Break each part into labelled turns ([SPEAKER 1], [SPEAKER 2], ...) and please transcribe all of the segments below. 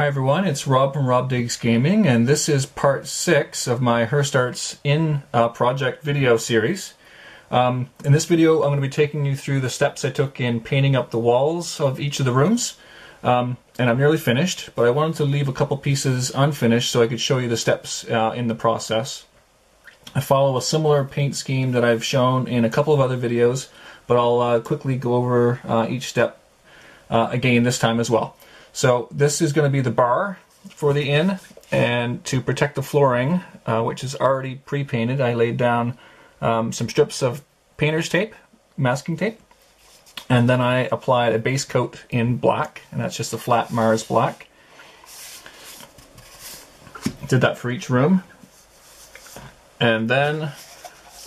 [SPEAKER 1] Hi everyone, it's Rob from Rob Digs Gaming, and this is part 6 of my Hirst Arts in project video series. In this video I'm going to be taking you through the steps I took in painting up the walls of each of the rooms. And I'm nearly finished, but I wanted to leave a couple pieces unfinished so I could show you the steps in the process. I follow a similar paint scheme that I've shown in a couple of other videos, but I'll quickly go over each step again this time as well. So this is going to be the bar for the inn, and to protect the flooring, which is already pre-painted, I laid down some strips of painter's tape, masking tape, and then I applied a base coat in black, and that's just a flat Mars black. Did that for each room. And then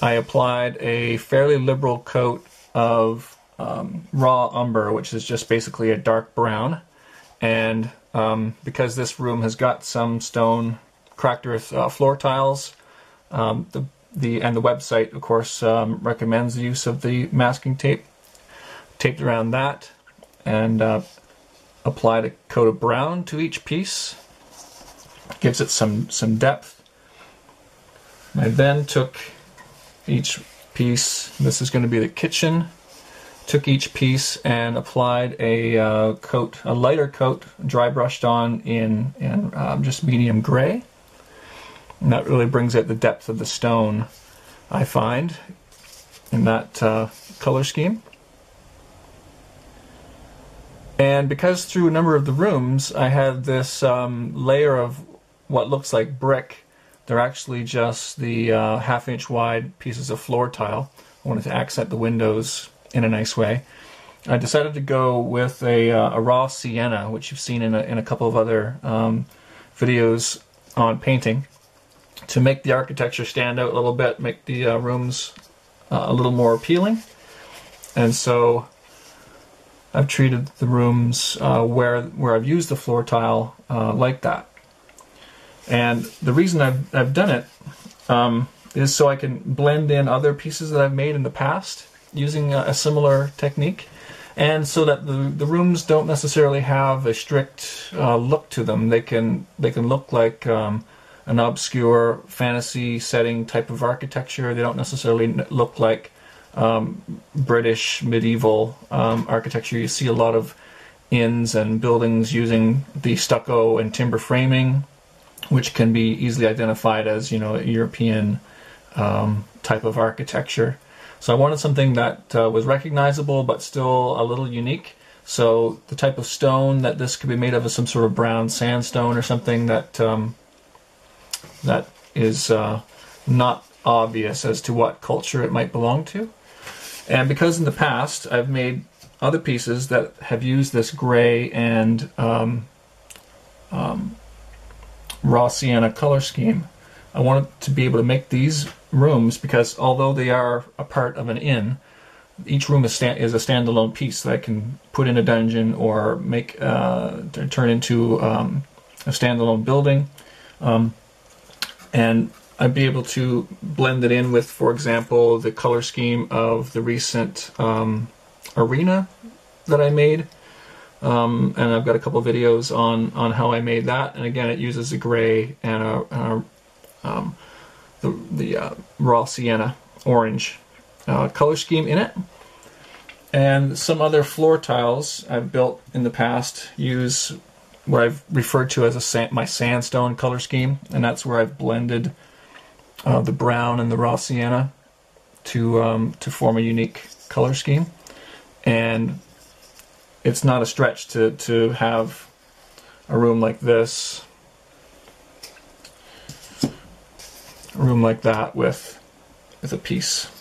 [SPEAKER 1] I applied a fairly liberal coat of raw umber, which is just basically a dark brown. And because this room has got some stone cracked earth floor tiles, the website, of course, recommends the use of the masking tape. Taped around that, and applied a coat of brown to each piece. Gives it some depth. I then took each piece. This is going to be the kitchen. Took each piece and applied a lighter coat, dry brushed on in just medium gray. And that really brings out the depth of the stone, I find, in that color scheme. And because through a number of the rooms I had this layer of what looks like brick, they're actually just the half-inch wide pieces of floor tile. I wanted to accent the windows in a nice way. I decided to go with a raw sienna, which you've seen in a couple of other videos on painting, to make the architecture stand out a little bit, make the rooms a little more appealing. And so I've treated the rooms where I've used the floor tile like that. And the reason I've done it is so I can blend in other pieces that I've made in the past using a similar technique, and so that the rooms don't necessarily have a strict look to them. They can look like an obscure fantasy setting type of architecture. They don't necessarily look like British medieval architecture. You see a lot of inns and buildings using the stucco and timber framing, which can be easily identified as, you know, a European type of architecture. So I wanted something that was recognizable but still a little unique. So the type of stone that this could be made of is some sort of brown sandstone or something that that is not obvious as to what culture it might belong to. And because in the past I've made other pieces that have used this gray and raw sienna color scheme, I wanted to be able to make these rooms, because although they are a part of an inn, each room is a standalone piece that I can put in a dungeon or make turn into a standalone building. And I'd be able to blend it in with, for example, the color scheme of the recent arena that I made. And I've got a couple videos on how I made that. And again, it uses a gray and the raw sienna orange color scheme in it. And some other floor tiles I've built in the past use what I've referred to as my sandstone color scheme, and that's where I've blended the brown and the raw sienna to form a unique color scheme. And it's not a stretch to have a room like this, a room like that with a piece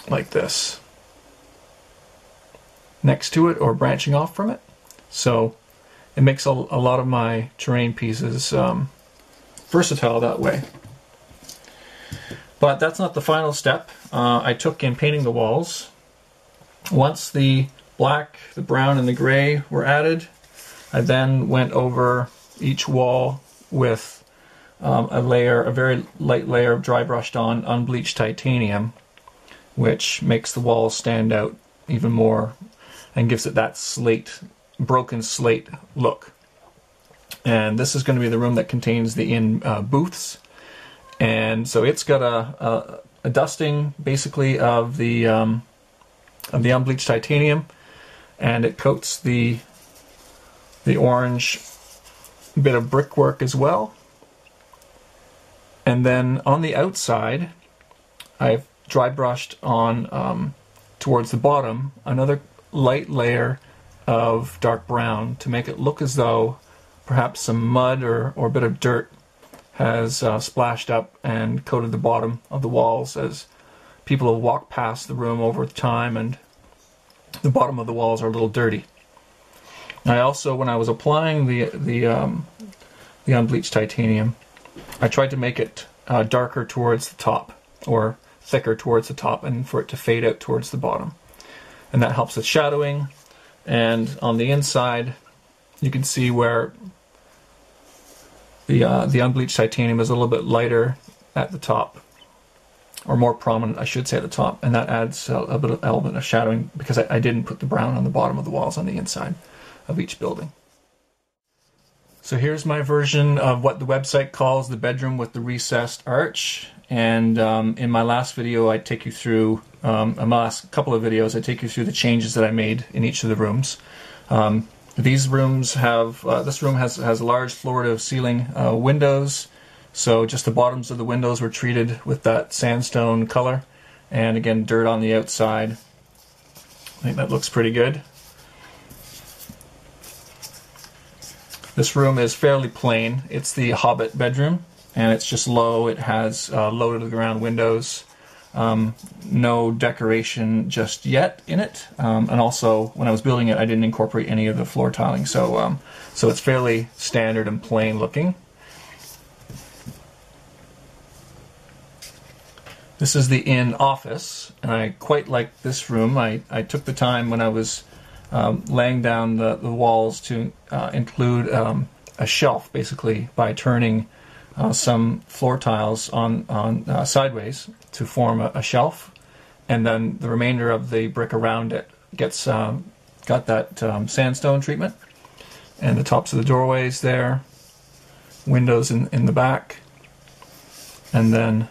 [SPEAKER 1] like this next to it or branching off from it. So it makes a lot of my terrain pieces versatile that way. But that's not the final step I took in painting the walls. Once the black, the brown, and the gray were added, I then went over each wall with a very light layer of dry brushed on unbleached titanium, which makes the walls stand out even more and gives it that broken slate look. And this is going to be the room that contains the inn booths. And so it's got a dusting, basically, of the unbleached titanium, and it coats the orange bit of brickwork as well. And then on the outside, I've dry brushed on towards the bottom another light layer of dark brown to make it look as though perhaps some mud or a bit of dirt has splashed up and coated the bottom of the walls as people have walked past the room over time, and the bottom of the walls are a little dirty. I also, when I was applying the unbleached titanium, I tried to make it darker towards the top, or thicker towards the top, and for it to fade out towards the bottom. And that helps with shadowing. And on the inside, you can see where the unbleached titanium is a little bit lighter at the top, or more prominent, I should say, at the top, and that adds a bit of element of shadowing because I didn't put the brown on the bottom of the walls on the inside of each building. So here's my version of what the website calls the bedroom with the recessed arch. And in my last video, I take you through, in my last couple of videos, I take you through the changes that I made in each of the rooms. These rooms have, this room has large floor-to-ceiling windows, so just the bottoms of the windows were treated with that sandstone color, and again, dirt on the outside. I think that looks pretty good. This room is fairly plain. It's the Hobbit bedroom, and it's just low. It has low-to-the-ground windows. No decoration just yet in it, and also when I was building it I didn't incorporate any of the floor tiling, so it's fairly standard and plain looking. This is the inn office, and I quite like this room. I took the time when I was laying down the walls to include a shelf, basically, by turning some floor tiles on sideways to form a shelf, and then the remainder of the brick around it gets got that sandstone treatment, and the tops of the doorways there, windows in the back, and then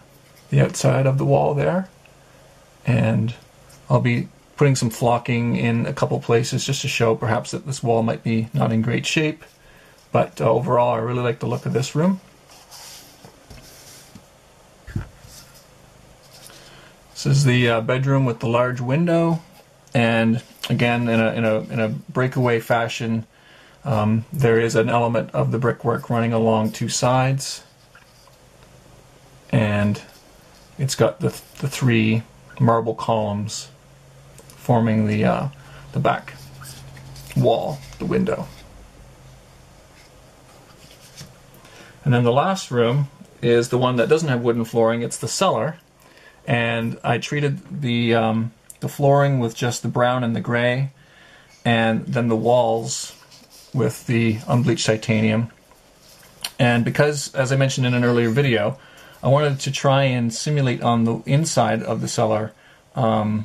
[SPEAKER 1] the outside of the wall there. And I'll be putting some flocking in a couple places just to show perhaps that this wall might be not in great shape, but overall I really like the look of this room. This is the bedroom with the large window, and again, in a breakaway fashion, there is an element of the brickwork running along two sides, and it's got the three marble columns forming the back wall, the window. And then the last room is the one that doesn't have wooden flooring. It's the cellar. And I treated the flooring with just the brown and the gray, and then the walls with the unbleached titanium. And because, as I mentioned in an earlier video, I wanted to try and simulate on the inside of the cellar, I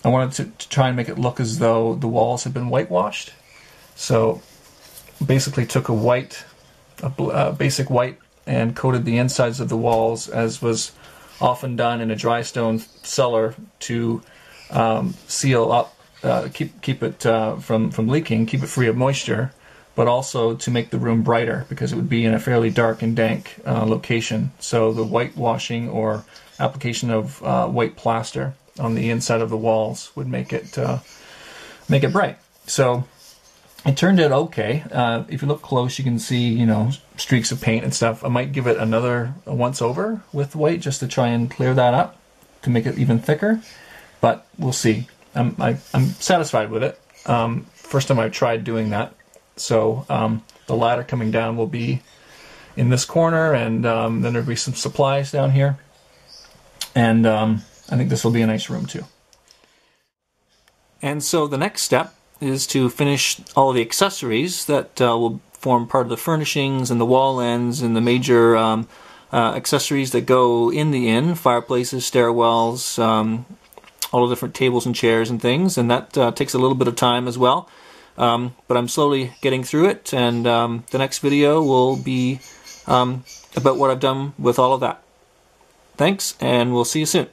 [SPEAKER 1] wanted to try and make it look as though the walls had been whitewashed. So basically took a basic white and coated the insides of the walls, as was often done in a dry stone cellar, to seal up, keep it from leaking, keep it free of moisture, but also to make the room brighter because it would be in a fairly dark and dank location. So the whitewashing or application of white plaster on the inside of the walls would make it bright. So it turned out okay. If you look close, you can see, you know, streaks of paint and stuff. I might give it another once over with white just to try and clear that up to make it even thicker, but we'll see. I'm satisfied with it. First time I've tried doing that. So the ladder coming down will be in this corner, and then there'll be some supplies down here, and I think this will be a nice room too. And so the next step is to finish all of the accessories that will form part of the furnishings and the wall ends and the major accessories that go in the inn: fireplaces, stairwells, all the different tables and chairs and things, and that takes a little bit of time as well. But I'm slowly getting through it, and the next video will be about what I've done with all of that. Thanks, and we'll see you soon.